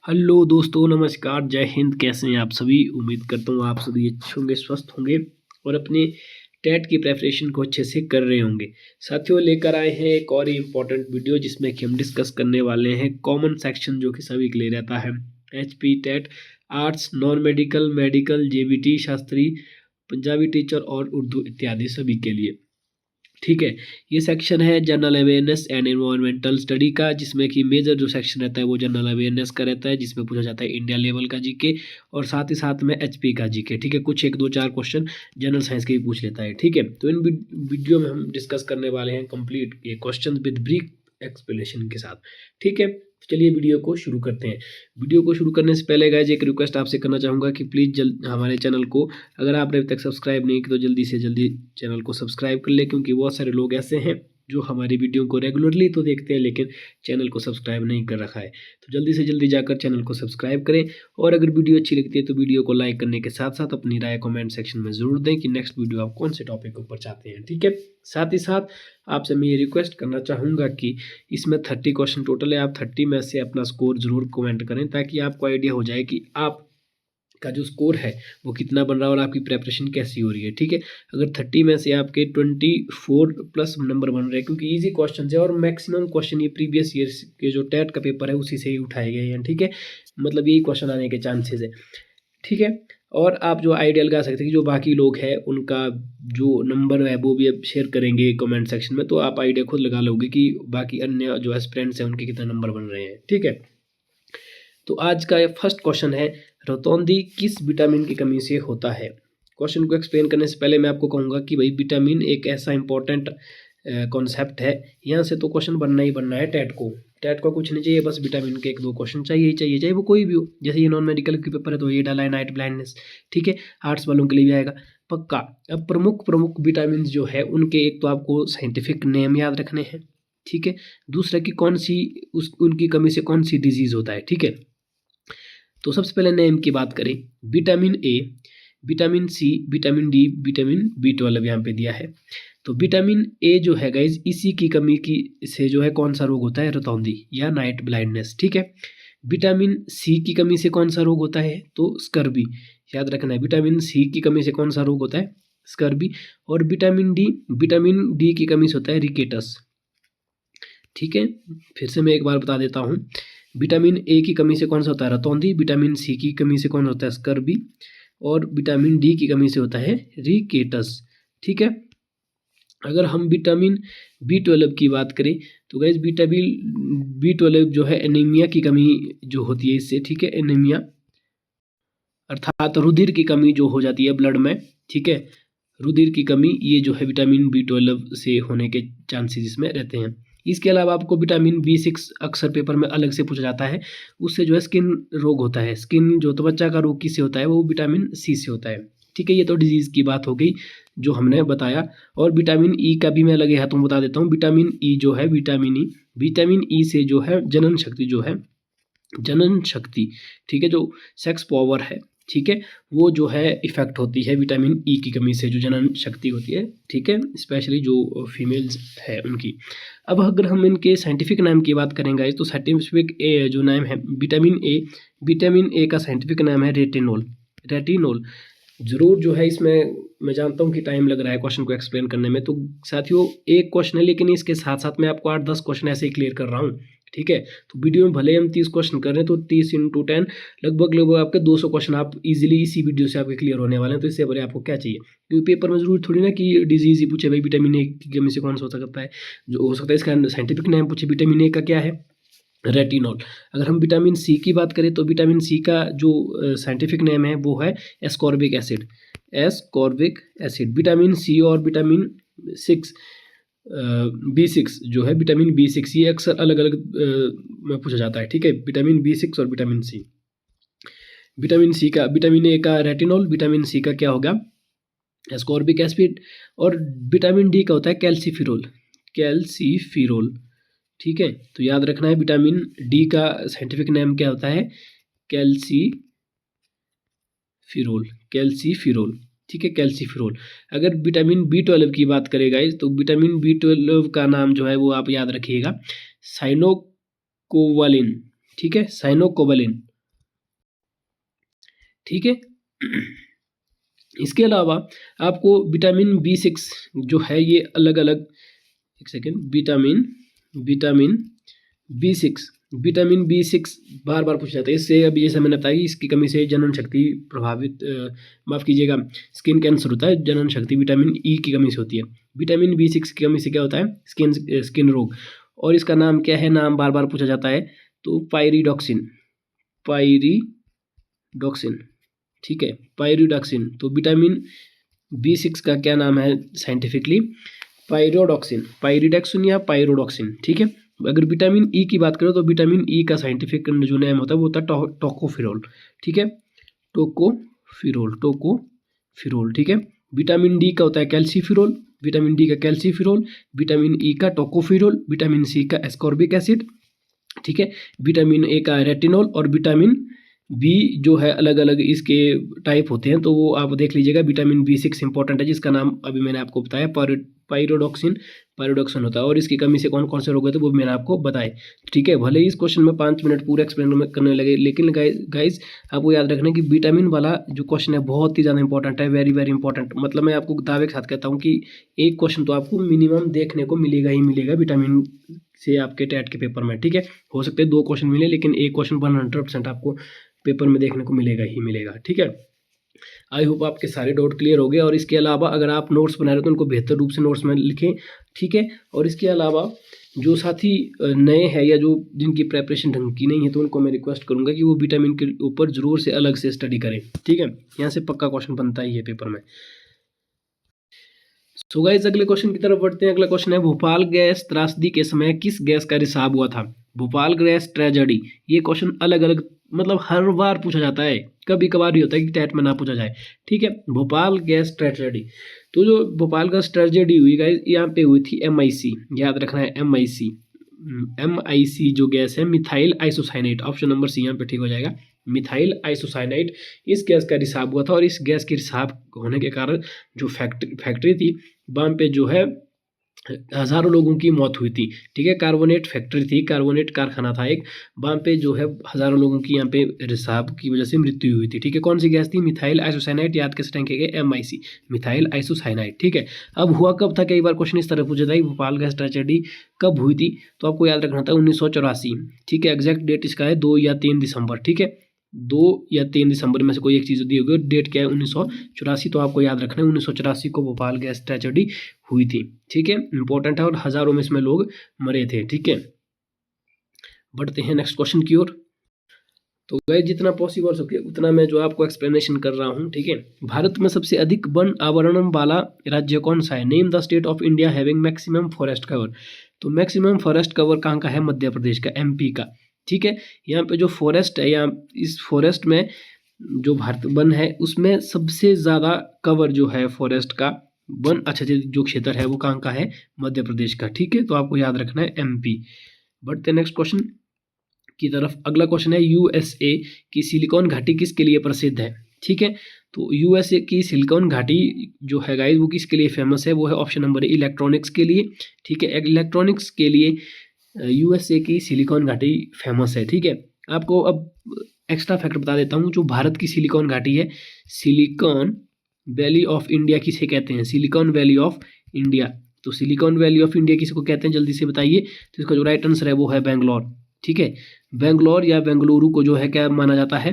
Hello दोस्तों, नमस्कार, जय हिंद। कैसे हैं आप सभी? उम्मीद करता हूँ आप सभी अच्छे होंगे, स्वस्थ होंगे और अपने टेट की प्रेपरेशन को अच्छे से कर रहे होंगे। साथियों, लेकर आए हैं एक और इम्पॉर्टेंट वीडियो जिसमें कि हम डिस्कस करने वाले हैं कॉमन सेक्शन जो कि सभी के लिए रहता है। HP TET, arts, non medical, medical, JBT, Shastri, Punjabi teacher और उर्दू इत्यादि सभी के लिए। ठीक है, ये सेक्शन है general awareness and environmental study का, जिसमें कि मेजर जो सेक्शन रहता है वो जनरल अवेयरनेस का रहता है, जिसमें पूछा जाता है इंडिया लेवल का जीके और साथ ही साथ में HP का जीके। ठीक है, कुछ 1 2 4 क्वेश्चन जनरल साइंस के भी पूछ लेता है। ठीक है, तो इन वीडियो में हम डिस्कस करने वाले हैं कंप्लीट ये क्वेश्चन विद ब्रीफ एक्सप्लेनेशन के साथ। ठीक है, तो चलिए वीडियो को शुरू करते हैं। वीडियो को शुरू करने से पहले गाइज एक रिक्वेस्ट आपसे करना चाहूँगा कि प्लीज़ हमारे चैनल को, अगर आपने अभी तक सब्सक्राइब नहीं किया तो जल्दी से जल्दी चैनल को सब्सक्राइब कर ले, क्योंकि बहुत सारे लोग ऐसे हैं जो हमारी वीडियो को रेगुलरली तो देखते हैं लेकिन चैनल को सब्सक्राइब नहीं कर रखा है। तो जल्दी से जल्दी जाकर चैनल को सब्सक्राइब करें और अगर वीडियो अच्छी लगती है तो वीडियो को लाइक करने के साथ साथ अपनी राय कमेंट सेक्शन में ज़रूर दें कि नेक्स्ट वीडियो आप कौन से टॉपिक के ऊपर चाहते हैं। ठीक है, साथ ही साथ आपसे मैं ये रिक्वेस्ट करना चाहूँगा कि इसमें 30 क्वेश्चन टोटल है, आप 30 में से अपना स्कोर जरूर कमेंट करें ताकि आपको आइडिया हो जाए कि आप का जो स्कोर है वो कितना बन रहा है और आपकी प्रेपरेशन कैसी हो रही है। ठीक है, अगर 30 में से आपके 24 प्लस नंबर बन रहे हैं, क्योंकि इजी क्वेश्चन है और मैक्सिमम क्वेश्चन ये प्रीवियस ईयर के जो टेट का पेपर है उसी से ही उठाए गए हैं। ठीक है, मतलब यही क्वेश्चन आने के चांसेस है। ठीक है, और आप जो आइडिया लगा सकते हैं कि जो बाकी लोग हैं उनका जो नंबर है वो भी अब शेयर करेंगे कमेंट सेक्शन में, तो आप आइडिया खुद लगा लोगे कि बाकी अन्य जो एस्पिरेंट्स हैं उनके कितने नंबर बन रहे हैं। ठीक है, तो आज का फर्स्ट क्वेश्चन है, रतौंधी किस विटामिन की कमी से होता है? क्वेश्चन को एक्सप्लेन करने से पहले मैं आपको कहूँगा कि भाई विटामिन एक ऐसा इंपॉर्टेंट कॉन्सेप्ट है, यहाँ से तो क्वेश्चन बनना ही बनना है। टेट को कुछ नहीं चाहिए, बस विटामिन के 1 2 क्वेश्चन चाहिए ही चाहिए, चाहे वो कोई भी हो। जैसे ये नॉन मेडिकल के पेपर है तो ये डाला है नाइट ब्लाइंडनेस। ठीक है, आर्ट्स वालों के लिए भी आएगा पक्का। अब प्रमुख विटामिन जो है उनके एक तो आपको साइंटिफिक नेम याद रखने हैं। ठीक है, दूसरा कि कौन सी उनकी कमी से कौन सी डिजीज होता है। ठीक है, तो सबसे पहले नेम की बात करें, vitamin A, vitamin C, vitamin D, vitamin B12 यहाँ पे दिया है। तो विटामिन ए जो है गाइज, इसी की कमी की से जो है कौन सा रोग होता है? रतौंधी या नाइट ब्लाइंडनेस। ठीक है, विटामिन सी की कमी से कौन सा रोग होता है? तो स्कर्वी, याद रखना है। विटामिन सी की कमी से कौन सा रोग होता है? स्कर्वी। और विटामिन डी की कमी से होता है रिकेटस। ठीक है, फिर से मैं एक बार बता देता हूँ, विटामिन ए की कमी से कौन सा होता है? रतौंधी। विटामिन सी की कमी से कौन होता है? स्कर्वी। और विटामिन डी की कमी से होता है रिकेटस। ठीक है, अगर हम विटामिन B12 की बात करें तो गाइज विटामिन B12 जो है एनीमिया की कमी जो होती है इससे। ठीक है, एनीमिया अर्थात रुधिर की कमी जो हो जाती है ब्लड में। ठीक है, रुधिर की कमी ये जो है विटामिन B12 से होने के चांसेस इसमें रहते हैं। इसके अलावा आपको विटामिन B6 अक्सर पेपर में अलग से पूछा जाता है, उससे जो है स्किन रोग होता है। स्किन जो त्वचा का रोग किससे होता है? वो विटामिन C से होता है। ठीक है, ये तो डिजीज़ की बात हो गई जो हमने बताया। और विटामिन ई का भी मैं लगे हाथों बता देता हूँ। विटामिन ई जो है, विटामिन ई से जो है जनन शक्ति, ठीक है, जो सेक्स पावर है, ठीक है, वो जो है इफेक्ट होती है विटामिन ई की कमी से, जो जनन शक्ति होती है। ठीक है, स्पेशली जो फीमेल्स है उनकी। अब अगर हम इनके साइंटिफिक नाम की बात करेंगे तो साइंटिफिक जो नाम है विटामिन ए का साइंटिफिक नाम है रेटिनोल। जरूर जो है इसमें मैं जानता हूँ कि टाइम लग रहा है क्वेश्चन को एक्सप्लेन करने में, तो साथियों एक क्वेश्चन है लेकिन इसके साथ साथ मैं आपको 8 10 क्वेश्चन ऐसे ही क्लियर कर रहा हूँ। ठीक है, तो वीडियो में भले हम 30 क्वेश्चन कर रहे हैं तो 30 × 10 लगभग आपके 200 क्वेश्चन आप इजीली इसी वीडियो से आपके क्लियर होने वाले हैं। तो इससे बड़े आपको क्या चाहिए? क्योंकि पेपर में जरूर थोड़ी ना कि डिजीज ही पूछे भाई विटामिन ए की कमी से कौन सा हो सकता है, जो हो सकता है इसका साइंटिफिक नाम पूछे। विटामिन ए का क्या है? रेटिनॉल। अगर हम विटामिन सी की बात करें तो विटामिन सी का जो साइंटिफिक नेम है वो है एस्कॉर्बिक एसिड। विटामिन सी और विटामिन 6 B6 जो है, विटामिन B6 ये अक्सर अलग अलग में पूछा जाता है। ठीक है, विटामिन B6 और विटामिन सी। विटामिन ए का रेटिनॉल, विटामिन सी का क्या होगा? Ascorbic acid. और विटामिन डी का होता है कैल्सीफिरोल। ठीक है, तो याद रखना है विटामिन डी का साइंटिफिक नेम क्या होता है? कैल्सीफिरोल। ठीक है, कैल्सीफिरोल। अगर विटामिन B12 की बात करें गाइस तो विटामिन B12 का नाम जो है वो आप याद रखिएगा, साइनोकोवालिन। ठीक है, साइनोकोवालिन। ठीक है। इसके अलावा आपको विटामिन B6 जो है ये अलग अलग, एक सेकेंड, विटामिन बी सिक्स बार बार पूछा जाता है। इससे अभी जैसे मैंने बताया कि इसकी कमी से जनन शक्ति प्रभावित, माफ़ कीजिएगा, स्किन कैंसर होता है, जनन शक्ति विटामिन ई की कमी से होती है। विटामिन B6 की कमी से क्या होता है, स्किन रोग। और इसका नाम क्या है, नाम बार बार पूछा जाता है, तो पायरिडॉक्सिन, ठीक है, पायरिडॉक्सिन। तो विटामिन B6 का क्या नाम है साइंटिफिकली, पायरिडॉक्सिन या पायरोडॉक्सिन, ठीक है। अगर विटामिन ई की बात करें तो विटामिन ई का साइंटिफिक जो नेम होता है वो होता है टोकोफिरोल, ठीक है, टोकोफिरोल, ठीक है। विटामिन डी का होता है कैल्सीफिरोल, विटामिन डी का कैल्सीफिरोल, विटामिन ई का टोकोफिरोल, विटामिन सी का एस्कॉर्बिक एसिड, ठीक है, विटामिन ए का रेटिनॉल, और विटामिन बी जो है अलग अलग इसके टाइप होते हैं, तो वो आप देख लीजिएगा। विटामिन B6 इंपॉर्टेंट है, जिसका नाम अभी मैंने आपको बताया पायरोडॉक्सिन होता है, और इसकी कमी से कौन कौन से रोग होते हैं वो मैंने आपको बताए, ठीक है। भले ही इस क्वेश्चन में 5 मिनट पूरे एक्सप्लेन करने लगे, लेकिन गाइज आपको याद रखना कि विटामिन वाला जो क्वेश्चन है बहुत ही ज़्यादा इंपॉर्टेंट है, वेरी वेरी इंपॉर्टेंट। मतलब मैं आपको दावे के साथ कहता हूँ कि एक क्वेश्चन तो आपको मिनिमम देखने को मिलेगा ही मिलेगा विटामिन से आपके टेट के पेपर में, ठीक है। हो सकते हैं 2 क्वेश्चन मिले, लेकिन एक क्वेश्चन 100% आपको पेपर में देखने को मिलेगा ही मिलेगा, ठीक है। आई होप आपके सारे डाउट क्लियर हो गए। और इसके अलावा अगर आप नोट्स बना रहे हो तो उनको बेहतर रूप से नोट्स में लिखें, ठीक है। और इसके अलावा जो साथी नए हैं या जो जिनकी प्रेपरेशन ढंग की नहीं है, तो उनको मैं रिक्वेस्ट करूंगा कि वो विटामिन के ऊपर जरूर से अलग से स्टडी करें, ठीक है। यहाँ से पक्का क्वेश्चन बनता ही है पेपर में। सो गाइस अगले क्वेश्चन की तरफ बढ़ते हैं। अगला क्वेश्चन है, भोपाल गैस त्रासदी के समय किस गैस का रिसाव हुआ था। भोपाल गैस ट्रेजेडी, ये क्वेश्चन अलग अलग मतलब हर बार पूछा जाता है, कभी कभार ही होता है कि टेट में ना पूछा जाए, ठीक है। भोपाल गैस ट्रेजेडी, तो जो भोपाल गैस ट्रेजेडी हुई गाइस, यहाँ पे हुई थी MIC, याद रखना है MIC जो गैस है, methyl isocyanate, option number C यहाँ पे ठीक हो जाएगा, मिथाइल आइसोसाइनाइड। इस गैस का रिसाव हुआ था, और इस गैस के रिसाव होने के कारण जो फैक्ट्री थी वहाँ पे जो है हज़ारों लोगों की मौत हुई थी, ठीक है। कार्बोनेट फैक्ट्री थी, कार्बोनेट कारखाना था एक, वहाँ पे जो है हज़ारों लोगों की यहाँ पे रिसाव की वजह से मृत्यु हुई थी, ठीक है। कौन सी गैस थी, मिथाइल आइसोसाइनाइड, याद कैसे रखेंगे, MIC, मिथाइल आइसोसाइनाइड, ठीक है। अब हुआ कब था, कई बार क्वेश्चन इस तरह पूछा था, भोपाल गैस ट्रेजेडी कब हुई थी, तो आपको याद रखना था 1984, ठीक है। एग्जैक्ट डेट इसका है 2 या 3 दिसंबर, ठीक है। 2 या 3 दिसंबर में से कोई एक चीज़ दी होगी, डेट क्या है 1984, तो आपको याद रखना है 1984 को भोपाल गैस ट्रेजेडी हुई थी, ठीक है। इंपॉर्टेंट है, और हज़ारों में इसमें लोग मरे थे, ठीक है। बढ़ते हैं नेक्स्ट क्वेश्चन की ओर। तो गाइस जितना पॉसिबल हो सके उतना मैं जो आपको एक्सप्लेनेशन कर रहा हूँ, ठीक है। भारत में सबसे अधिक वन आवरण वाला राज्य कौन सा है, name the state of India having maximum forest cover. तो मैक्सिमम फॉरेस्ट कवर कहाँ का है, मध्य प्रदेश का, MP का, ठीक है। यहाँ पे जो फॉरेस्ट है, यहाँ इस फॉरेस्ट में जो भारत वन है उसमें सबसे ज़्यादा कवर जो है फॉरेस्ट का वन अच्छा जो क्षेत्र है वो कहाँ का है, मध्य प्रदेश का, ठीक है। तो आपको याद रखना है MP। बढ़ते नेक्स्ट क्वेश्चन की तरफ। अगला क्वेश्चन है, USA की सिलिकॉन घाटी किसके लिए प्रसिद्ध है, ठीक है। तो USA की सिलिकॉन घाटी जो है गाइस वो किसके लिए फेमस है, वो है ऑप्शन नंबर इलेक्ट्रॉनिक्स के लिए, ठीक है। इलेक्ट्रॉनिक्स के लिए USA की सिलिकॉन घाटी फेमस है, ठीक है। आपको अब एक्स्ट्रा फैक्टर बता देता हूँ, जो भारत की सिलिकॉन घाटी है, सिलिकॉन वैली ऑफ इंडिया किसे कहते हैं, सिलिकॉन वैली ऑफ इंडिया। तो सिलिकॉन वैली ऑफ इंडिया किसको कहते हैं, जल्दी से बताइए। तो इसका जो राइट आंसर है वो है बेंगलोर, ठीक है। बेंगलोर या बेंगलुरु को जो है क्या माना जाता है,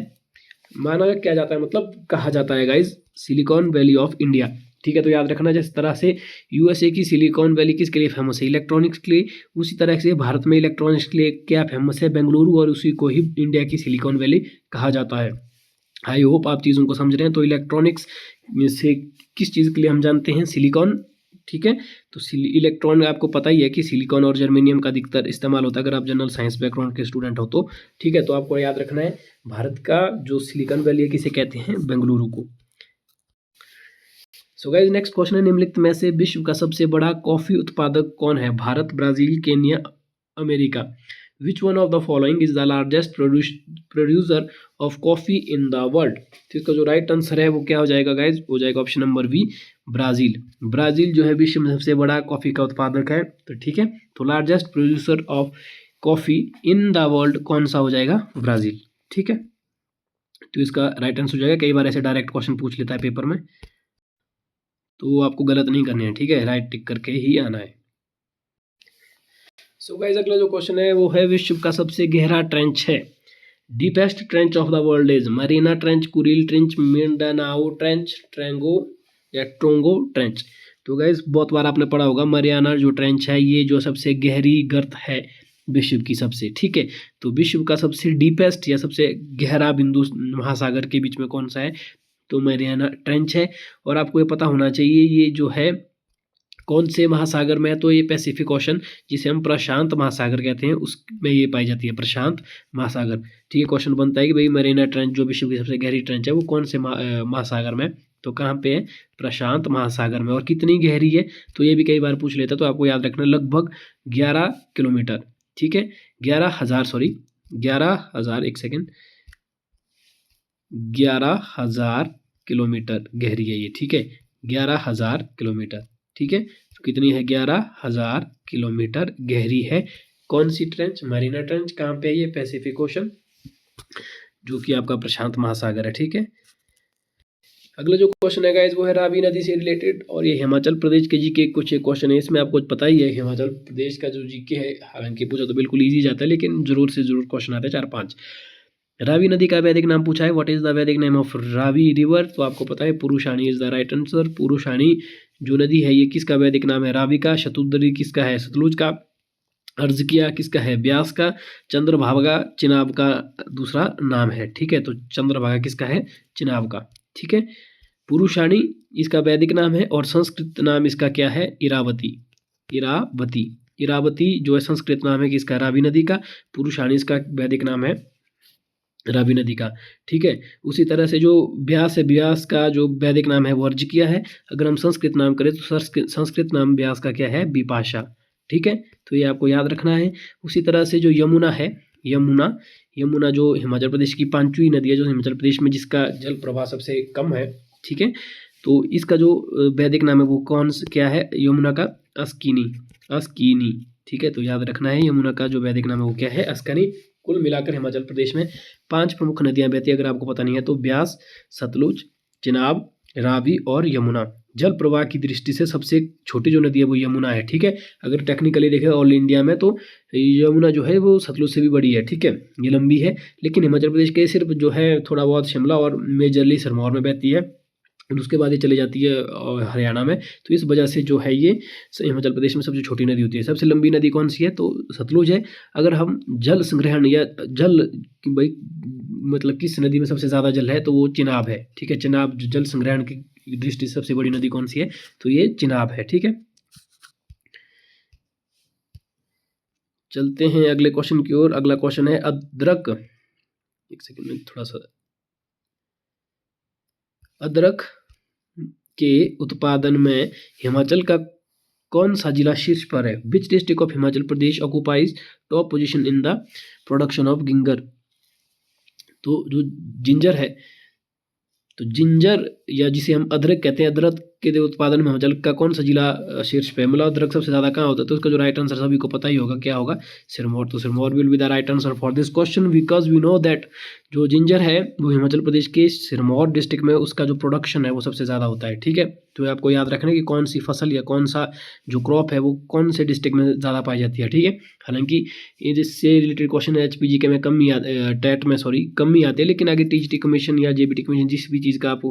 माना क्या जाता है, मतलब कहा जाता है guys silicon valley of India, ठीक है। तो याद रखना, जिस तरह से USA की सिलिकॉन वैली किसके लिए फेमस है, इलेक्ट्रॉनिक्स के लिए, उसी तरह से भारत में इलेक्ट्रॉनिक्स के लिए क्या फेमस है, बेंगलुरु, और उसी को ही इंडिया की सिलिकॉन वैली कहा जाता है। आई होप आप चीज़ों को समझ रहे हैं। तो इलेक्ट्रॉनिक्स में से किस चीज़ के लिए हम जानते हैं, सिलिकॉन, ठीक है। तो इलेक्ट्रॉन आपको पता ही है कि सिलिकॉन और जर्मेनियम का अधिकतर इस्तेमाल होता है, अगर आप जनरल साइंस बैकग्राउंड के स्टूडेंट हो तो, ठीक है। तो आपको याद रखना है भारत का जो सिलिकॉन वैली है किसे कहते हैं, बेंगलुरु को। सो गाइस नेक्स्ट क्वेश्चन है, निम्नलिखित में से विश्व का सबसे बड़ा कॉफी उत्पादक कौन है, Bharat, Brazil, Kenya, America. Which one of the following is the largest producer of coffee in the world. तो इसका जो राइट आंसर है वो क्या हो जाएगा गाइज, हो जाएगा option number B, Brazil. Brazil जो है विश्व में सबसे बड़ा कॉफी का उत्पादक है, तो ठीक है। तो largest producer of coffee in the world कौन सा हो जाएगा, ब्राजील, ठीक है। तो इसका राइट आंसर हो जाएगा। कई बार ऐसे डायरेक्ट क्वेश्चन पूछ लेता है पेपर में, तो आपको गलत नहीं करने हैं, ठीक है, राइट टिक करके ही आना है। सो गाइस, अगला जो क्वेश्चन है वो है विश्व का सबसे गहरा ट्रेंच है। Deepest trench of the world is Mariana trench, Kuril trench, Mindanao trench, ट्रेंगो या ट्रोंगो ट्रेंच। तो गाइस बहुत बार आपने पढ़ा होगा, मरियाना जो ट्रेंच है ये जो सबसे गहरी गर्त है विश्व की सबसे, ठीक है। तो विश्व का सबसे डीपेस्ट या सबसे गहरा बिंदु महासागर के बीच में कौन सा है, तो मरियाना ट्रेंच है। और आपको ये पता होना चाहिए ये जो है कौन से महासागर में है, तो ये पैसिफिक ओशन जिसे हम प्रशांत महासागर कहते हैं उसमें ये पाई जाती है, प्रशांत महासागर, ठीक है। क्वेश्चन बनता है कि भाई मरीना ट्रेंच जो विश्व की सबसे गहरी ट्रेंच है वो कौन से महासागर में, तो कहाँ पे है, प्रशांत महासागर में। और कितनी गहरी है, तो ये भी कई बार पूछ लेता, तो आपको याद रखना लगभग 11 किलोमीटर, ठीक है, 11,000 एक सेकेंड, 11,000 किलोमीटर गहरी है ये, ठीक है, 11,000 किलोमीटर, ठीक है। तो कितनी है, 11,000 किलोमीटर गहरी है कौन सी ट्रेंच, मरीना ट्रेंच। कहाँ पे है ये, पैसिफिक ओशन जो कि आपका प्रशांत महासागर है, ठीक है। अगला जो क्वेश्चन है गाइस वो है रावी नदी से रिलेटेड, और ये हिमाचल प्रदेश के जीके कुछ एक क्वेश्चन है। इसमें आपको पता ही है हिमाचल प्रदेश का जो जीके है, हालांकि पूछा तो बिल्कुल ईजी जाता है, लेकिन जरूर से जरूर क्वेश्चन आते हैं 4-5। रावी नदी का वैदिक नाम पूछा है, व्हाट इज द वैदिक नेम ऑफ रावी रिवर, तो आपको पता है पुरुषाणी इज द राइट आंसर। पुरुषाणी जो नदी है ये किसका वैदिक नाम है, रावी का। शतुद्री किसका है, सतलुज का। अर्जकिया किसका है, ब्यास का। चंद्रभागा चिनाब का दूसरा नाम है, ठीक है। तो चंद्रभागा किसका है, चिनाब का, ठीक है। पुरुषाणी इसका वैदिक नाम है, और संस्कृत नाम इसका क्या है, इरावती। इरावती, इरावती जो है संस्कृत नाम है किसका, रावी नदी का। पुरुषाणी इसका वैदिक नाम है रावी नदी का, ठीक है। उसी तरह से जो ब्यास है, ब्यास का जो वैदिक नाम है वो अर्जकिया है। अगर हम संस्कृत नाम करें तो संस्कृत नाम ब्यास का क्या है, बिपाशा, ठीक है। तो ये आपको याद रखना है। उसी तरह से जो यमुना है, यमुना, यमुना जो हिमाचल प्रदेश की पांचवी नदी है, जो हिमाचल प्रदेश में जिसका जल प्रवाह सबसे कम है, ठीक है। तो इसका जो वैदिक नाम है वो कौन सा क्या है, यमुना का अस्किनी, अस्किनी, ठीक है। तो याद रखना है यमुना का जो वैदिक नाम है वो क्या है, अस्किनी। कुल मिलाकर हिमाचल प्रदेश में 5 प्रमुख नदियां बहती है, अगर आपको पता नहीं है तो ब्यास, सतलुज, चिनाब, रावी और यमुना। जल प्रवाह की दृष्टि से सबसे छोटी जो नदी है वो यमुना है, ठीक है। अगर टेक्निकली देखें ऑल इंडिया में तो यमुना जो है वो सतलुज से भी बड़ी है, ठीक है, ये लंबी है। लेकिन हिमाचल प्रदेश के सिर्फ जो है थोड़ा बहुत शिमला और मेजरली सिरमौर में बहती है, और उसके बाद ये चली जाती है हरियाणा में। तो इस वजह से जो है ये हिमाचल प्रदेश में सबसे छोटी नदी होती है। सबसे लंबी नदी कौन सी है, तो सतलुज है। अगर हम जल संग्रहण या जल भाई मतलब किस नदी में सबसे ज़्यादा जल है, तो वो चिनाब है, ठीक है। चिनाब जल संग्रहण की दृष्टि से सबसे बड़ी नदी कौन सी है, तो ये चिनाब है, ठीक है। चलते हैं अगले क्वेश्चन की ओर। अगला क्वेश्चन है अदरक, एक सेकंड में थोड़ा सा, अदरक के उत्पादन में हिमाचल का कौन सा जिला शीर्ष पर है, विच district of Himachal Pradesh occupies top position in the production of ginger. तो जो जिंजर है, तो जिंजर या जिसे हम अदरक कहते हैं, अदरक के उत्पादन में हिमाचल का कौन सा जिला शीर्ष पे, मतलब अदरक सबसे ज्यादा कहाँ होता है, तो उसका जो राइट आंसर सभी को पता ही होगा, क्या होगा, सिरमौर। तो Sirmaur will be the right answer for this question, because we know that जो जिंजर है वो हिमाचल प्रदेश के सिरमौर डिस्ट्रिक्ट में उसका जो प्रोडक्शन है वो सबसे ज़्यादा होता है, ठीक है। तो आपको याद रखना कि कौन सी फसल या कौन सा जो क्रॉप है वो कौन से डिस्ट्रिक्ट में ज़्यादा पाई जाती है, ठीक है। हालांकि ये जिससे रिलेटेड क्वेश्चन HPG के में कम ही टेट में कम ही आते हैं, लेकिन आगे TGT कमीशन या JBT कमीशन जिस भी चीज़ का आप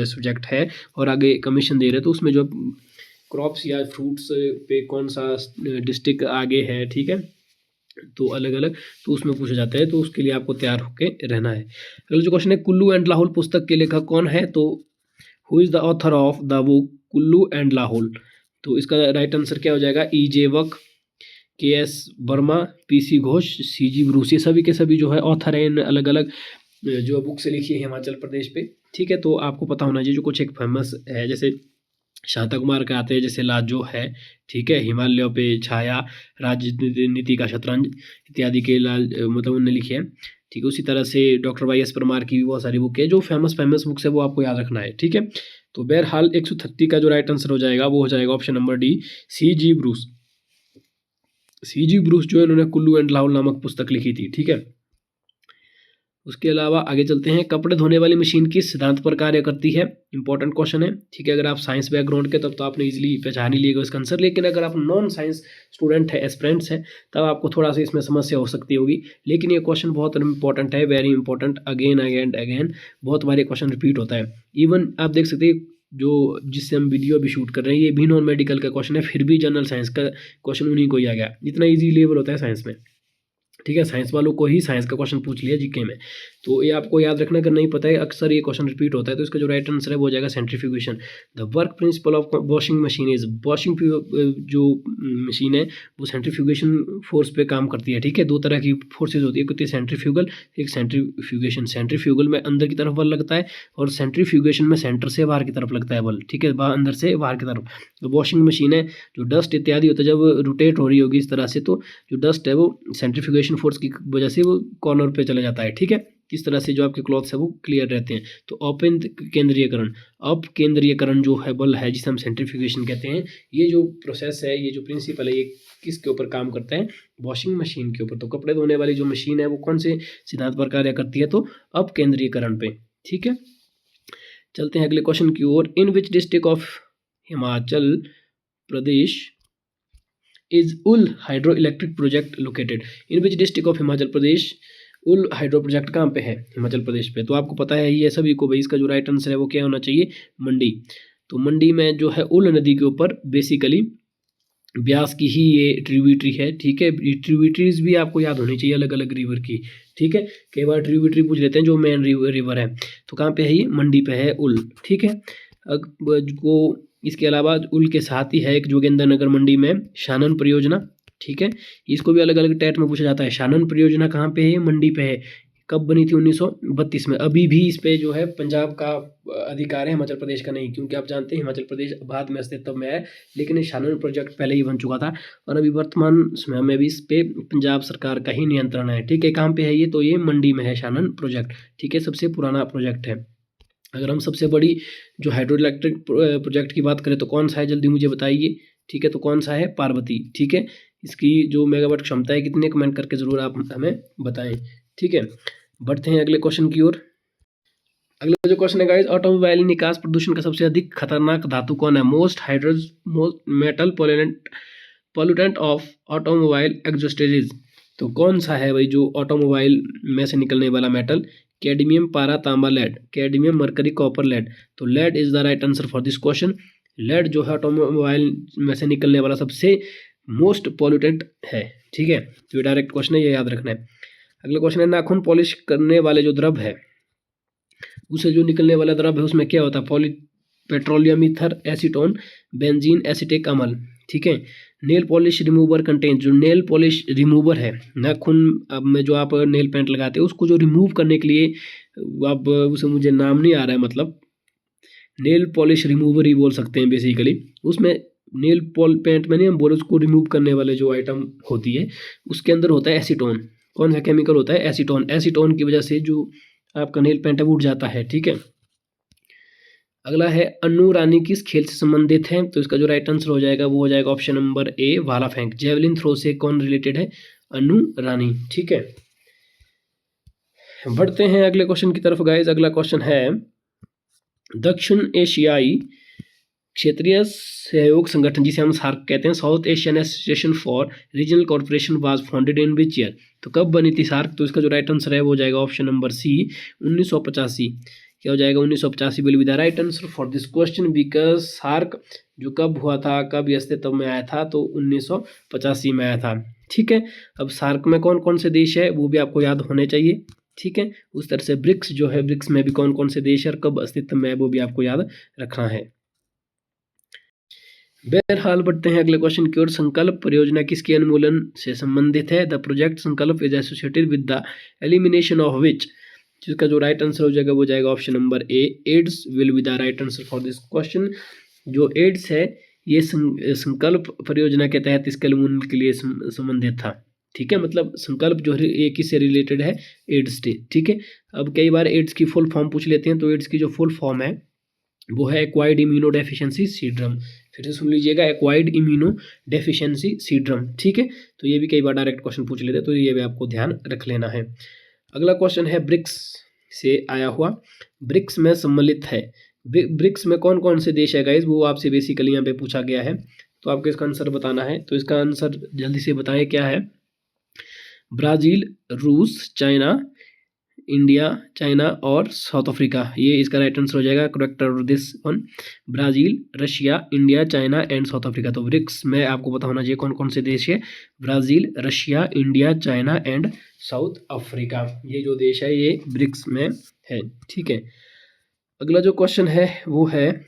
सब्जेक्ट है और आगे कमीशन दे रहे हैं, तो उसमें जो क्रॉप्स या फ्रूट्स पे कौन सा डिस्ट्रिक्ट आगे है, ठीक है, तो अलग अलग तो उसमें पूछा जाता है, तो उसके लिए आपको तैयार होकर रहना है। अगला जो क्वेश्चन है, कुल्लू एंड लाहौल पुस्तक के लेखक कौन है, तो who is the author of the book Kullu and Lahaul. तो इसका राइट आंसर क्या हो जाएगा, EJ वक, KS Verma, PC Ghosh, CG Bruce. ये सभी के सभी जो है ऑथर है इन अलग अलग जो बुक से लिखी है हिमाचल प्रदेश पे, ठीक है। तो आपको पता होना चाहिए जो कुछ एक फेमस है, जैसे शांता कुमार का आते हैं, जैसे लाजो है, ठीक है, हिमालयों पे छाया, राजनीति का शतरंज इत्यादि के लाल मतलब उन्होंने लिखे हैं, ठीक है। उसी तरह से डॉक्टर YS परमार की भी बहुत सारी बुक है, जो फेमस बुक्स है वो आपको याद रखना है, ठीक है। तो बहरहाल 130 का जो राइट आंसर हो जाएगा वो हो जाएगा option number D, CG Bruce. CG Bruce जो है उन्होंने कुल्लू एंड लाहौल नामक पुस्तक लिखी थी, ठीक है। उसके अलावा आगे चलते हैं, कपड़े धोने वाली मशीन किस सिद्धांत पर कार्य करती है, इंपॉर्टेंट क्वेश्चन है। ठीक है, अगर आप साइंस बैकग्राउंड के तब तो आपने इजीली पहचान ही लिएगा इसका आंसर, लेकिन अगर आप नॉन साइंस स्टूडेंट है, एस्पिरेंट्स है, तब आपको थोड़ा सा इसमें समस्या हो सकती होगी। लेकिन ये क्वेश्चन बहुत इंपॉर्टेंट है, very important, again again again बहुत बार ये क्वेश्चन रिपीट होता है। इवन आप देख सकते हैं जो जिससे हम वीडियो अभी शूट कर रहे हैं ये भी नॉन मेडिकल का क्वेश्चन है, फिर भी जनरल साइंस का क्वेश्चन उन्हीं को ही आ गया। इतना ईजी लेवल होता है साइंस में। ठीक है, साइंस वालों को ही साइंस का क्वेश्चन पूछ लिया जीके में, तो ये आपको याद रखना, अगर नहीं पता है अक्सर ये क्वेश्चन रिपीट होता है। तो इसका जो राइट आंसर है वो हो जाएगा centrifugation. The work principle of washing machine is, washing जो मशीन है वो सेंट्रीफ्यूगेशन फोर्स पे काम करती है। ठीक है, दो तरह की फोर्सेज होती है, एक सेंट्रीफ्यूगल, एक सेंट्रीफ्यूगेशन। सेंट्रीफ्यूगल में अंदर की तरफ बल लगता है और सेंट्रीफ्यूगेशन में सेंटर से बाहर की तरफ लगता है बल। ठीक है, अंदर से बाहर की तरफ। तो वॉशिंग मशीन है, जो डस्ट इत्यादि होता है जब रोटेट हो रही होगी इस तरह से, तो जो डस्ट है वो सेंट्रीफ्यूगेशन फोर्स की वजह से वो कॉर्नर पे चला जाता है। ठीक है, इस तरह से जो आपके क्लॉथ्स है वो क्लियर रहते हैं। तो ओपन केंद्रीयकरण, अप केंद्रीयकरण जो है बल है जिसे हम सेंट्रीफ्यूगेशन कहते हैं, ये जो प्रोसेस है, ये जो प्रिंसिपल है, ये किसके ऊपर काम करता है, वॉशिंग मशीन के ऊपर। तो कपड़े धोने वाली जो मशीन है वो कौन से सिद्धांत पर कार्य करती है, तो अप केंद्रीयकरण पे। ठीक है, चलते हैं अगले क्वेश्चन की ओर। In which district of Himachal Pradesh is Uhl hydroelectric project located, in which district of Himachal Pradesh Uhl hydro project कहाँ पे है, हिमाचल प्रदेश पे। तो आपको पता है ये सभी को भाई, इसका जो राइट आंसर है वो क्या होना चाहिए, मंडी। तो मंडी में जो है उल नदी के ऊपर बेसिकली ब्यास की ही ये ट्रिब्यूटरी है। ठीक है, ट्रिब्यूटरीज भी आपको याद होनी चाहिए अलग अलग रिवर की। ठीक है, कई बार ट्रिब्यूटरी पूछ लेते हैं जो मेन रिवर है, तो कहाँ पे है ये, मंडी पे है उल। ठीक है, को इसके अलावा उल के साथ ही है एक जोगिंद्रनगर मंडी में शानन परियोजना। ठीक है, इसको भी अलग अलग टेट में पूछा जाता है। शानन परियोजना कहाँ पे है, मंडी पे है। कब बनी थी, 1932 में। अभी भी इस पे जो है पंजाब का अधिकार है, हिमाचल प्रदेश का नहीं, क्योंकि आप जानते हैं हिमाचल प्रदेश बाद में अस्तित्व में है, लेकिन ये शानन प्रोजेक्ट पहले ही बन चुका था और अभी वर्तमान समय में भी इस पे पंजाब सरकार का ही नियंत्रण है। ठीक है, कहाँ पे है ये, तो ये मंडी में है शानन प्रोजेक्ट। ठीक है, सबसे पुराना प्रोजेक्ट है। अगर हम सबसे बड़ी जो हाइड्रो इलेक्ट्रिक प्रोजेक्ट की बात करें तो कौन सा है, जल्दी मुझे बताइए। ठीक है, तो कौन सा है, पार्वती। ठीक है, इसकी जो मेगावाट क्षमता है कितने, कमेंट करके ज़रूर आप हमें बताएं। ठीक है, बढ़ते हैं अगले क्वेश्चन की ओर। अगला जो क्वेश्चन है गाइस, ऑटोमोबाइल निकास प्रदूषण का सबसे अधिक खतरनाक धातु कौन है, most metal pollutant of automobile exhausts. तो कौन सा है भाई जो ऑटोमोबाइल में से निकलने वाला मेटल, कैडमियम, पारा, तांबा, lead, cadmium, mercury, copper, lead. तो lead is the right answer for this question. Lead जो है ऑटोमोबाइल में से निकलने वाला सबसे मोस्ट पॉल्यूटेंट है। ठीक है, तो ये डायरेक्ट क्वेश्चन है, ये याद रखना है। अगला क्वेश्चन है, नाखून पॉलिश करने वाले जो द्रव है उसे जो निकलने वाला द्रव है उसमें क्या होता है, petroleum ether, acetone, benzene, acetic अम्ल। ठीक है, नेल पॉलिश रिमूवर कंटेन, जो नेल पॉलिश रिमूवर है, नाखून में जो आप नेल पेंट लगाते हैं उसको जो रिमूव करने के लिए, आप उसे, मुझे नाम नहीं आ रहा है, मतलब नेल पॉलिश रिमूवर ही बोल सकते हैं बेसिकली। उसमें नेल पेंट में नहीं हम बोले, उसको रिमूव करने वाले जो आइटम होती है उसके अंदर होता है एसीटोन। कौन सा केमिकल होता है, एसीटोन। एसीटोन की वजह से जो आपका नेल पेंट है वो उठ जाता है। ठीक है, अगला है, अन्नू रानी किस खेल से संबंधित है। तो इसका जो राइट आंसर हो जाएगा वो हो जाएगा ऑप्शन नंबर ए, भाला फेंक। जेवलिन थ्रो से कौन रिलेटेड है, अन्नू रानी। ठीक है, बढ़ते हैं अगले क्वेश्चन की तरफ गाइस। अगला क्वेश्चन है, दक्षिण एशियाई क्षेत्रीय सहयोग संगठन जिसे हम सार्क कहते हैं, south Asian association for regional corporation was founded in which year. तो कब बनी थी सार्क, तो इसका जो राइट आंसर है वो हो जाएगा ऑप्शन नंबर सी, 1985। क्या हो जाएगा, 1985 will be the right answer for this question, because SAARC जो कब हुआ था, कब अस्तित्व में आया था, तो 1985 में आया था। ठीक है, अब सार्क में कौन कौन से देश है वो भी आपको याद होने चाहिए। ठीक है, उस तरह से ब्रिक्स जो है, ब्रिक्स में भी कौन कौन से देश है और कब अस्तित्व में है वो भी आपको याद रखना है। बहरहाल बढ़ते हैं अगले क्वेश्चन की ओर। संकल्प परियोजना किसके अनुमूलन से संबंधित है, the project Sankalp is associated with the elimination of which. जिसका जो राइट आंसर हो जाएगा वो जाएगा option number A, AIDS will be the right answer for this question. जो एड्स है ये संकल्प परियोजना के तहत इसके अनुमूलन के लिए संबंधित था। ठीक है, मतलब संकल्प जो है ये किससे रिलेटेड है, एड्स से। ठीक है, अब कई बार एड्स की फुल फॉर्म पूछ लेते हैं, तो एड्स की जो फुल फॉर्म है वो है एक्वायर्ड इम्यूनो डेफिशिएंसी सिंड्रोम। फिर से सुन लीजिएगा, एक्वायर्ड इम्यूनो डेफिशिएंसी सिंड्रोम। ठीक है, तो ये भी कई बार डायरेक्ट क्वेश्चन पूछ लेते हैं, तो ये भी आपको ध्यान रख लेना है। अगला क्वेश्चन है ब्रिक्स से आया हुआ, ब्रिक्स में सम्मिलित है। ब्रिक्स में कौन कौन से देश है गाइज, वो आपसे बेसिकली यहाँ पे पूछा गया है, तो आपको इसका आंसर बताना है। तो इसका आंसर जल्दी से बताएं क्या है। ब्राज़ील, रूस, चाइना, इंडिया, चाइना और साउथ अफ्रीका, ये इसका राइट आंसर हो जाएगा। Correct this one, Brazil, Russia, India, China and south Africa. तो ब्रिक्स में आपको पता होना चाहिए कौन कौन से देश है, Brazil, Russia, India, China and south Africa, ये जो देश है ये ब्रिक्स में है। ठीक है, अगला जो क्वेश्चन है वो है,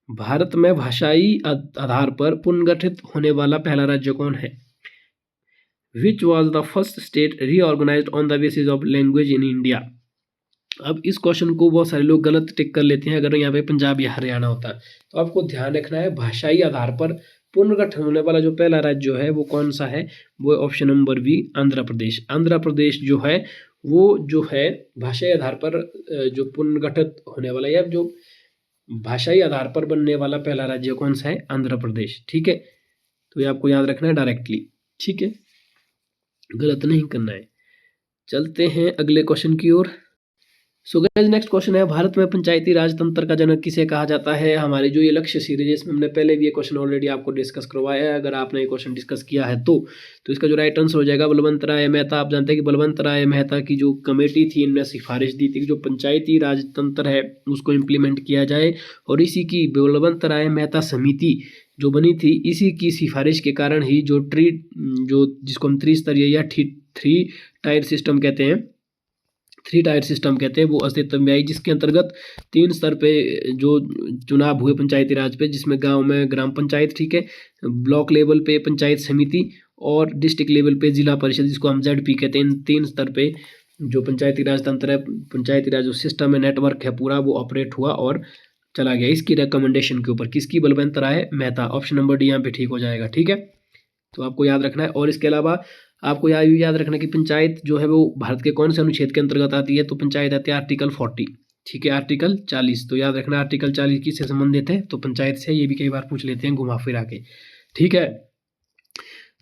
भारत में भाषाई आधार पर पुनर्गठित होने वाला पहला राज्य कौन है। Which was the first state reorganized on the basis of language in India? अब इस क्वेश्चन को बहुत सारे लोग गलत टिक कर लेते हैं अगर यहाँ पे पंजाब या हरियाणा होता है। तो आपको ध्यान रखना है, भाषाई आधार पर पुनर्गठन होने वाला जो पहला राज्य है वो कौन सा है, वो option number B, Andhra Pradesh. Andhra Pradesh जो है वो जो है भाषाई आधार पर जो पुनर्गठित होने वाला या जो भाषाई आधार पर बनने वाला पहला राज्य कौन सा है, आंध्र प्रदेश। ठीक है, तो ये आपको याद रखना है डायरेक्टली। ठीक है, गलत नहीं करना है। चलते हैं अगले क्वेश्चन की ओर। सो गाइस नेक्स्ट क्वेश्चन है, भारत में पंचायती राज तंत्र का जनक किसे कहा जाता है। हमारी जो ये लक्ष्य सीरीज है इसमें हमने पहले भी ये क्वेश्चन ऑलरेडी आपको डिस्कस करवाया है, अगर आपने ये क्वेश्चन डिस्कस किया है तो इसका जो राइट आंसर हो जाएगा बलवंत राय मेहता। आप जानते हैं कि बलवंत राय मेहता की जो कमेटी थी इनने सिफारिश दी थी कि जो पंचायती राज तंत्र है उसको इम्प्लीमेंट किया जाए, और इसी की बलवंत राय मेहता समिति जो बनी थी, इसी की सिफारिश के कारण ही जो जिसको हम त्रिस्तरीय या थ्री टायर सिस्टम कहते हैं, वो अस्तित्व में आई, जिसके अंतर्गत 3 स्तर पे जो चुनाव हुए पंचायती राज पे, जिसमें गांव में ग्राम पंचायत, ठीक है, ब्लॉक लेवल पे पंचायत समिति और डिस्ट्रिक्ट लेवल पे जिला परिषद, जिसको हम ZP कहते हैं। इन 3 स्तर पे जो पंचायती राज तंत्र है, पंचायती राज जो सिस्टम है, नेटवर्क है पूरा, वो ऑपरेट हुआ और चला गया इसकी रिकमेंडेशन के ऊपर। किसकी, बलवंत राय मेहता। ऑप्शन नंबर डी यहाँ पे ठीक हो जाएगा। ठीक है, तो आपको याद रखना है। और इसके अलावा आपको याद रखना है कि पंचायत जो है वो भारत के कौन से अनुच्छेद के अंतर्गत आती है, तो पंचायत आती है आर्टिकल 40। ठीक है, आर्टिकल 40, तो याद रखना आर्टिकल 40 किससे संबंधित है, तो पंचायत से। ये भी कई बार पूछ लेते हैं घुमा फिरा के। ठीक है,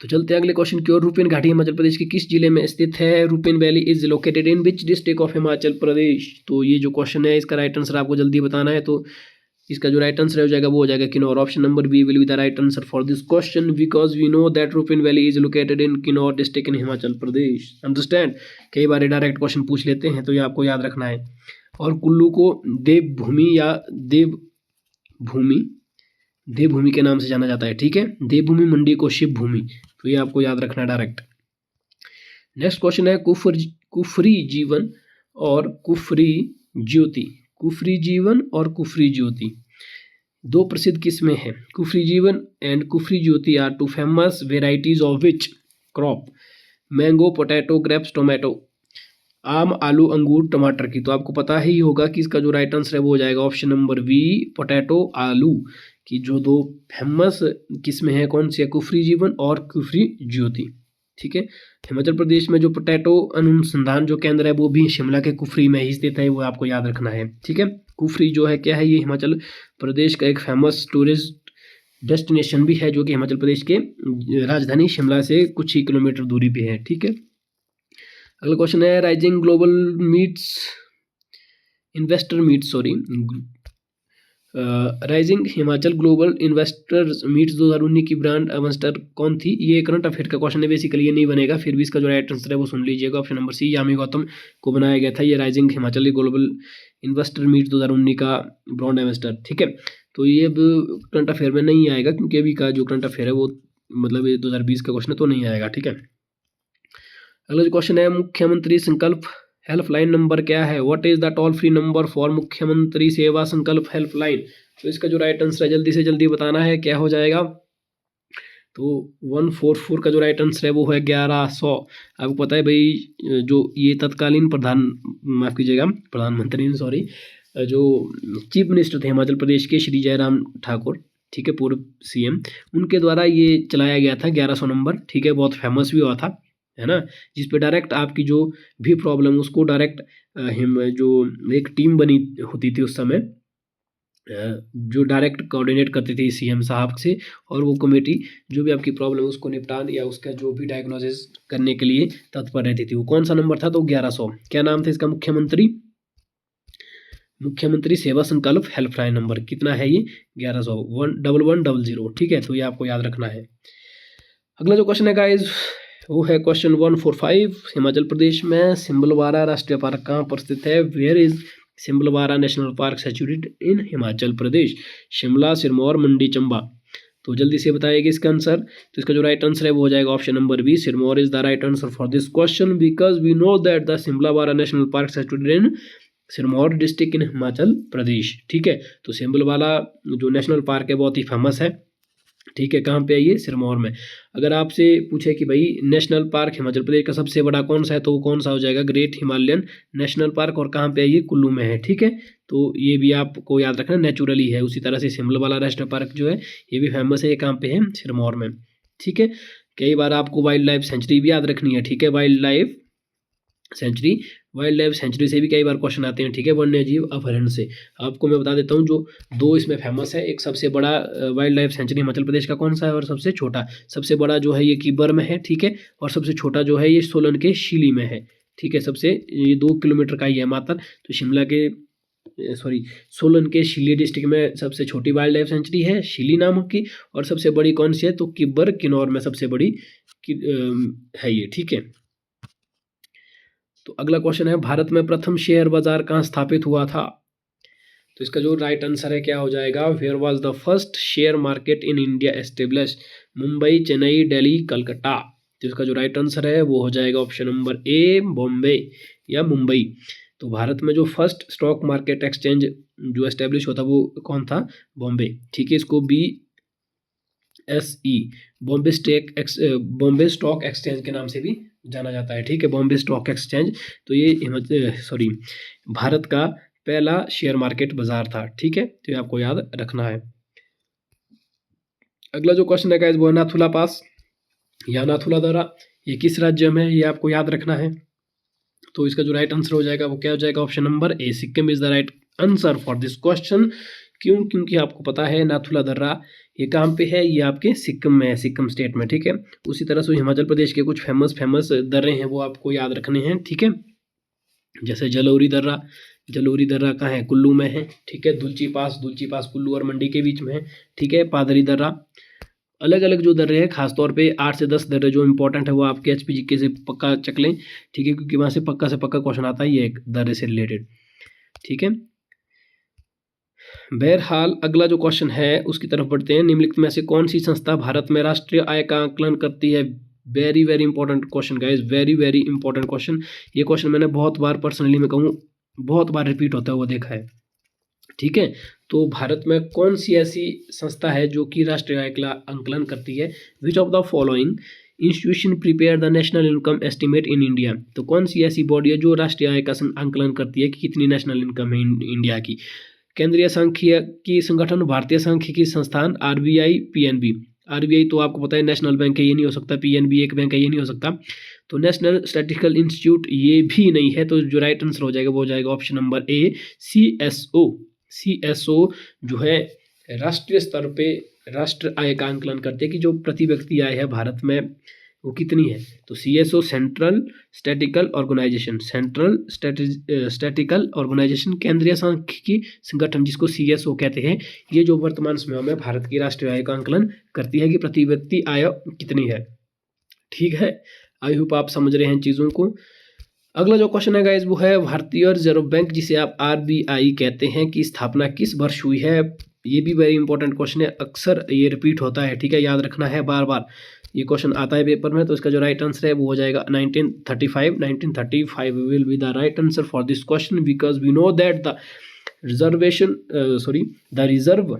तो चलते हैं अगले क्वेश्चन की ओर। रूपेन घाटी हिमाचल प्रदेश के किस जिले में स्थित है। Rupin valley is located in which district of Himachal Pradesh. तो ये जो क्वेश्चन है इसका राइट आंसर आपको जल्दी बताना है। तो इसका जो राइट आंसर हो जाएगा वो हो जाएगा Kinnaur. Option number B will be the right answer for this question because we know that Rupin valley is located in Kinnaur district in Himachal Pradesh. Understand, कई बार डायरेक्ट क्वेश्चन पूछ लेते हैं तो ये आपको याद रखना है। और कुल्लू को देवभूमि या देवभूमि के नाम से जाना जाता है। ठीक है, देवभूमि मंडी को शिव भूमि, तो ये आपको याद रखना है डायरेक्ट। नेक्स्ट क्वेश्चन है, कुफरी जीवन और कुफरी ज्योति। कुफरी जीवन और कुफरी ज्योति दो प्रसिद्ध किस्में हैं। Kufri Jeevan and Kufri Jyoti are two famous varieties of which crop. Mango, potato, grapes, tomato. आम, आलू, अंगूर, टमाटर की। तो आपको पता ही होगा कि इसका जो राइट आंसर है वो हो जाएगा ऑप्शन नंबर बी, पोटैटो, आलू की जो दो फेमस किस्में हैं कौन सी है, कुफरी जीवन और कुफरी ज्योति। ठीक है, हिमाचल प्रदेश में जो पोटैटो अनुसंधान जो केंद्र है वो भी शिमला के कुफरी में ही स्थित है, वो आपको याद रखना है। ठीक है, कुफरी जो है क्या है, ये हिमाचल प्रदेश का एक फेमस टूरिस्ट डेस्टिनेशन भी है जो कि हिमाचल प्रदेश के राजधानी शिमला से कुछ ही किलोमीटर दूरी पे है। ठीक है, अगला क्वेश्चन है, rising global investor meets rising Himachal global investors meets 2019 की ब्रांड एम्बेसडर कौन थी। ये करंट अफेयर का क्वेश्चन है, बेसिकली ये नहीं बनेगा, फिर भी इसका जो राइट आंसर है वो सुन लीजिएगा। Option number C, Yami Gautam को बनाया गया था ये rising Himachal global investor meet 2019 का ब्रांड एम्बेसडर। ठीक है, तो ये अब करंट अफेयर में नहीं आएगा क्योंकि अभी का जो करंट अफेयर है वो मतलब ये 2020 का क्वेश्चन है तो नहीं आएगा। ठीक है, अगला जो क्वेश्चन है, मुख्यमंत्री संकल्प हेल्पलाइन नंबर क्या है। What is the toll free number for मुख्यमंत्री सेवा संकल्प हेल्पलाइन। तो इसका जो राइट आंसर है जल्दी से जल्दी बताना है, क्या हो जाएगा। तो 144 का जो राइट आंसर है वो है 1100। आपको पता है भाई जो ये तत्कालीन प्रधानमंत्री सॉरी जो चीफ मिनिस्टर थे हिमाचल प्रदेश के श्री जयराम ठाकुर, ठीक है, पूर्व CM, उनके द्वारा ये चलाया गया था 1100 नंबर। ठीक है, बहुत फेमस भी हुआ था, है ना, जिस पे डायरेक्ट आपकी जो भी प्रॉब्लम उसको डायरेक्ट जो एक टीम बनी होती थी उस समय जो डायरेक्ट कोऑर्डिनेट करती थी सीएम साहब से, और वो कमेटी जो भी आपकी प्रॉब्लम है उसको निपटान या उसका जो भी डायग्नोसिस करने के लिए तत्पर रहती थी। वो कौन सा नंबर था? तो 1100। क्या नाम था इसका? मुख्यमंत्री सेवा संकल्प हेल्पलाइन नंबर कितना है ये? 1100 1110। ठीक है, तो ये आपको याद रखना है। अगला जो क्वेश्चन है गाइस वो है क्वेश्चन 145। हिमाचल प्रदेश में सिम्बलवारा राष्ट्रीय पार्क कहाँ पर स्थित है? Where is Simbalbara national park situated in Himachal Pradesh? Shimla, Sirmaur, Mandi, Chamba. तो जल्दी से बताइएगा इसका आंसर। तो इसका जो राइट आंसर है वो हो जाएगा option number B, Sirmaur is the right answer for this question, because we know that the Simbalbara national park situated in Sirmaur district in Himachal Pradesh. ठीक है, तो सिम्बलवाला जो नेशनल पार्क है बहुत ही फेमस है। ठीक है, कहाँ पे है ये? सिरमौर में। अगर आपसे पूछे कि भाई नेशनल पार्क हिमाचल प्रदेश का सबसे बड़ा कौन सा है, तो वो कौन सा हो जाएगा? Great Himalayan national park. और कहाँ पे है ये? कुल्लू में है। ठीक है, तो ये भी आपको याद रखना, नेचुरली है। उसी तरह से सिम्बलवाला राष्ट्रीय पार्क जो है ये भी फेमस है। ये कहाँ पे है? सिरमौर में। ठीक है, कई बार आपको वाइल्ड लाइफ सेंचुरी भी याद रखनी है। ठीक है, वाइल्ड लाइफ सेंचुरी से भी कई बार क्वेश्चन आते हैं। ठीक है, वन्य जीव अभयारण्य से आपको मैं बता देता हूँ, जो दो इसमें फेमस है। एक सबसे बड़ा wild life sanctuary Himachal Pradesh का कौन सा है, और सबसे छोटा? सबसे बड़ा जो है ये किब्बर में है। ठीक है, और सबसे छोटा जो है ये सोलन के शिली में है। ठीक है, सबसे ये 2 किलोमीटर का ही है मात्र। तो सोलन के शिली डिस्ट्रिक्ट में सबसे छोटी वाइल्ड लाइफ सेंचुरी है शिली नाम की, और सबसे बड़ी कौन सी है? तो किब्बर किन्नौर में सबसे बड़ी है ये। ठीक है, तो अगला क्वेश्चन है, भारत में प्रथम शेयर बाजार कहाँ स्थापित हुआ था? तो इसका जो राइट आंसर है क्या हो जाएगा? Where was the first share market in India establish? Mumbai, Chennai, Delhi, Calcutta. तो इसका जो राइट आंसर है वो हो जाएगा ऑप्शन नंबर ए, बॉम्बे या मुंबई। तो भारत में जो फर्स्ट स्टॉक मार्केट एक्सचेंज जो एस्टेब्लिश होता वो कौन था? बॉम्बे। ठीक है, इसको BSE बॉम्बे स्टॉक एक्सचेंज के नाम से भी जाना जाता है। ठीक है, बॉम्बे स्टॉक एक्सचेंज। तो ये भारत का पहला शेयर मार्केट बाजार था। ठीक है, तो ये आपको याद रखना है। अगला जो क्वेश्चन है गाइस वो है नाथुला पास या नाथुला दर्रा, ये किस राज्य में है? ये आपको याद रखना है। तो इसका जो राइट आंसर हो जाएगा वो क्या हो जाएगा? Option number A, Sikkim is the right answer for this question. क्यों? क्योंकि आपको पता है नाथुला दर्रा ये कहाँ पे है? ये आपके सिक्किम में है, सिक्किम स्टेट में। ठीक है, उसी तरह से हिमाचल प्रदेश के कुछ फेमस दर्रे हैं वो आपको याद रखने हैं। ठीक है, जैसे जलोरी दर्रा कहाँ है? कुल्लू में है। ठीक है, दुलची पास कुल्लू और मंडी के बीच में है। ठीक है, पादरी दर्रा। अलग अलग जो दर्रे हैं, खासतौर पे 8 से 10 दर्रे जो इंपॉर्टेंट है वो आपके HPGK से पक्का चक लें। ठीक है, क्योंकि वहाँ से पक्का क्वेश्चन आता है ये एक दर्रे से रिलेटेड। ठीक है, बहरहाल अगला जो क्वेश्चन है उसकी तरफ बढ़ते हैं। निम्नलिखित में से कौन सी संस्था भारत में राष्ट्रीय आय का आकलन करती है? Very very important question guys, very very important question. ये क्वेश्चन मैंने बहुत बार पर्सनली मैं कहूँ बहुत बार रिपीट होता है वो देखा है। ठीक है, तो भारत में कौन सी ऐसी संस्था है जो कि राष्ट्रीय आय का आकलन करती है? Which of the following institution prepare the national income estimate in India? तो कौन सी ऐसी बॉडी है जो राष्ट्रीय आय का आकलन करती है कि कितनी नेशनल इनकम है इंडिया की? केंद्रीय सांख्यिकी संगठन, भारतीय सांख्यिकी संस्थान, RBI, PNB। RBI तो आपको पता है नेशनल बैंक है, ये नहीं हो सकता। PNB एक बैंक है, ये नहीं हो सकता। तो नेशनल स्टैटिस्टिकल इंस्टीट्यूट ये भी नहीं है। तो जो राइट आंसर हो जाएगा वो हो जाएगा ऑप्शन नंबर ए, CSO जो है राष्ट्रीय स्तर पे राष्ट्र आय का आकलन करते हैं कि जो प्रति व्यक्ति आय है भारत में वो कितनी है। तो CSO सेंट्रल स्टैटिकल ऑर्गेनाइजेशन केंद्रीय सांख्यिकी संगठन जिसको CSO कहते हैं, ये जो वर्तमान समय में भारत की राष्ट्रीय आय का आकलन करती है कि प्रति व्यक्ति आय कितनी है। ठीक है, आई होप आप समझ रहे हैं चीज़ों को। अगला जो क्वेश्चन है गाइस वो है भारतीय रिजर्व बैंक जिसे आप RBI कहते हैं की स्थापना किस वर्ष हुई है? ये भी वेरी इंपॉर्टेंट क्वेश्चन है, अक्सर ये रिपीट होता है। ठीक है, याद रखना है, बार बार ये क्वेश्चन आता है पेपर में। तो इसका जो राइट आंसर है वो हो जाएगा 1935 will be the right answer for this question, because we know that the reserve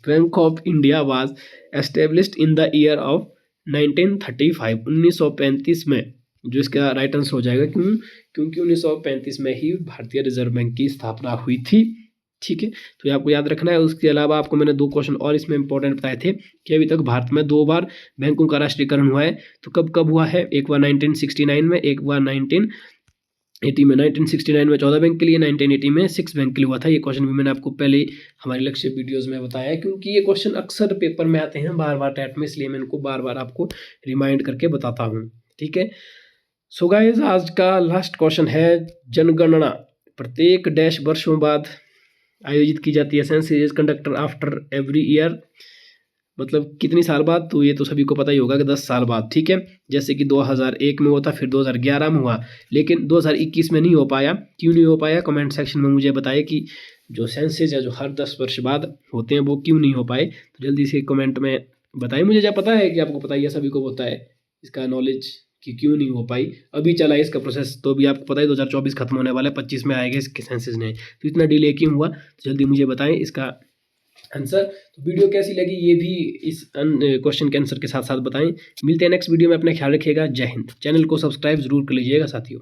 bank of India was established in the year of 1935 में। जो इसका राइट आंसर हो जाएगा क्योंकि 1935 में ही भारतीय रिजर्व बैंक की स्थापना हुई थी। ठीक है, तो ये आपको याद रखना है। उसके अलावा आपको मैंने 2 क्वेश्चन और इसमें इंपॉर्टेंट बताए थे कि अभी तक भारत में 2 बार बैंकों का राष्ट्रीयकरण हुआ है। तो कब हुआ है? एक बार 1969 में, एक बार 19 1980 में 1969 में 14 बैंक के लिए, 1980 में 6 बैंक के लिए हुआ था। ये क्वेश्चन भी मैंने आपको पहले हमारे लक्ष्य वीडियोस में बताया है, क्योंकि ये क्वेश्चन अक्सर पेपर में आते हैं बार बार टेट में, इसलिए मैं इनको बार बार आपको रिमाइंड करके बताता हूँ। ठीक है, सो गाइस आज का लास्ट क्वेश्चन है, जनगणना प्रत्येक डैश वर्षों बाद आयोजित की जाती है। Census is conductor after every year, मतलब कितनी साल बाद, तो ये तो सभी को पता ही होगा कि 10 साल बाद। ठीक है, जैसे कि 2001 में हुआ था, फिर 2011 में हुआ, लेकिन 2021 में नहीं हो पाया। क्यों नहीं हो पाया, कमेंट सेक्शन में मुझे बताइए कि जो सेंसस है जो हर 10 वर्ष बाद होते हैं वो क्यों नहीं हो पाए, तो जल्दी से कमेंट में बताइए। मुझे क्या पता है कि आपको पता ही है, सभी को पता है इसका नॉलेज कि क्यों नहीं हो पाई। अभी चला है इसका प्रोसेस, तो अभी आपको पता है 2024 खत्म होने वाला है, 25 में आएगा इसके सेंसस ने, तो इतना डिले क्यों हुआ, तो जल्दी मुझे बताएं इसका आंसर। तो वीडियो कैसी लगी ये भी इस क्वेश्चन के आंसर के साथ साथ बताएं। मिलते हैं नेक्स्ट वीडियो में, अपना ख्याल रखिएगा। जय हिंद। चैनल को सब्सक्राइब जरूर कर लीजिएगा साथियों।